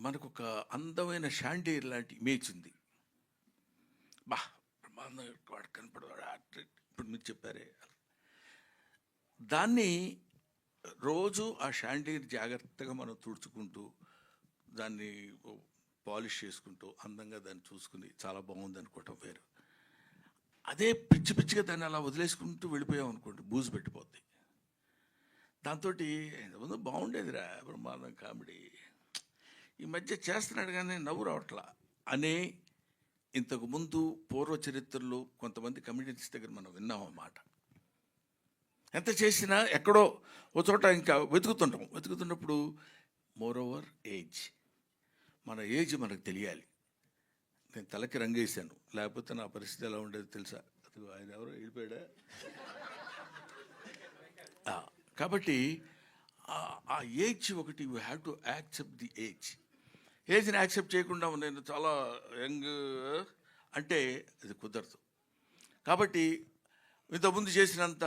మనకు ఒక అందమైన షాండేర్ లాంటి ఇమేజ్ ఉంది. బా బ్రహ్మాండం వాడు కనపడవాడు ఇప్పుడు మీరు చెప్పారే, దాన్ని రోజు ఆ షాండేర్ జాగ్రత్తగా మనం తుడుచుకుంటూ దాన్ని పాలిష్ చేసుకుంటూ అందంగా దాన్ని చూసుకుని చాలా బాగుంది అనుకోవటం వేరు. అదే పిచ్చి పిచ్చిగా దాన్ని అలా వదిలేసుకుంటూ వెళ్ళిపోయాం అనుకోండి, బూజు పెట్టిపోద్ది. దాంతో ముందు బాగుండేదిరా బ్రహ్మాండం కామెడీ, ఈ మధ్య చేస్తున్నాడు కానీ నవ్వు రావట్లా అనే ఇంతకుముందు పూర్వ చరిత్రలో కొంతమంది కమిడియన్స్ దగ్గర మనం విన్నాం అన్నమాట. ఎంత చేసినా ఎక్కడో ఒక చోట ఇంకా వెతుకుతున్నప్పుడు మోర్ ఓవర్ ఏజ్, మన ఏజ్ మనకు తెలియాలి. నేను తలకి రంగేశాను, లేకపోతే నా పరిస్థితి ఎలా ఉండేది తెలుసా? అది ఆయన ఎవరో వెళ్ళిపోయాడా? కాబట్టి ఆ ఏజ్ ఒకటి, you have to accept the ఏజ్ని యాక్సెప్ట్ చేయకుండా నేను చాలా యంగ్ అంటే అది కుదరదు. కాబట్టి ఇంతకుముందు చేసినంత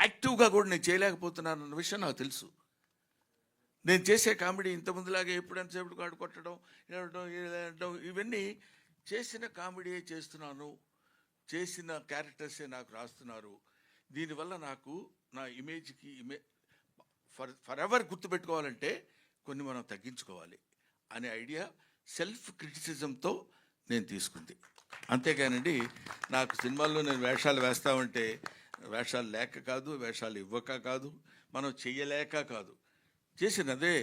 యాక్టివ్గా కూడా నేను చేయలేకపోతున్నానన్న విషయం నాకు తెలుసు. నేను చేసే కామెడీ ఇంతకుముందులాగే ఎప్పుడంతసేపు కాడు కొట్టడం ఇవన్నీ చేసిన కామెడీయే చేస్తున్నాను, చేసిన క్యారెక్టర్సే నాకు రాస్తున్నారు. దీనివల్ల నాకు నా ఇమేజ్కి ఫర్ ఎవర్ గుర్తుపెట్టుకోవాలంటే కొన్ని మనం తగ్గించుకోవాలి అనే ఐడియా సెల్ఫ్ క్రిటిసిజంతో నేను తీసుకుంది. అంతేకానండి నాకు సినిమాల్లో నేను వేషాలు వేస్తామంటే వేషాలు లేక కాదు, వేషాలు ఇవ్వక కాదు, మనం చెయ్యలేక కాదు, చేసినదే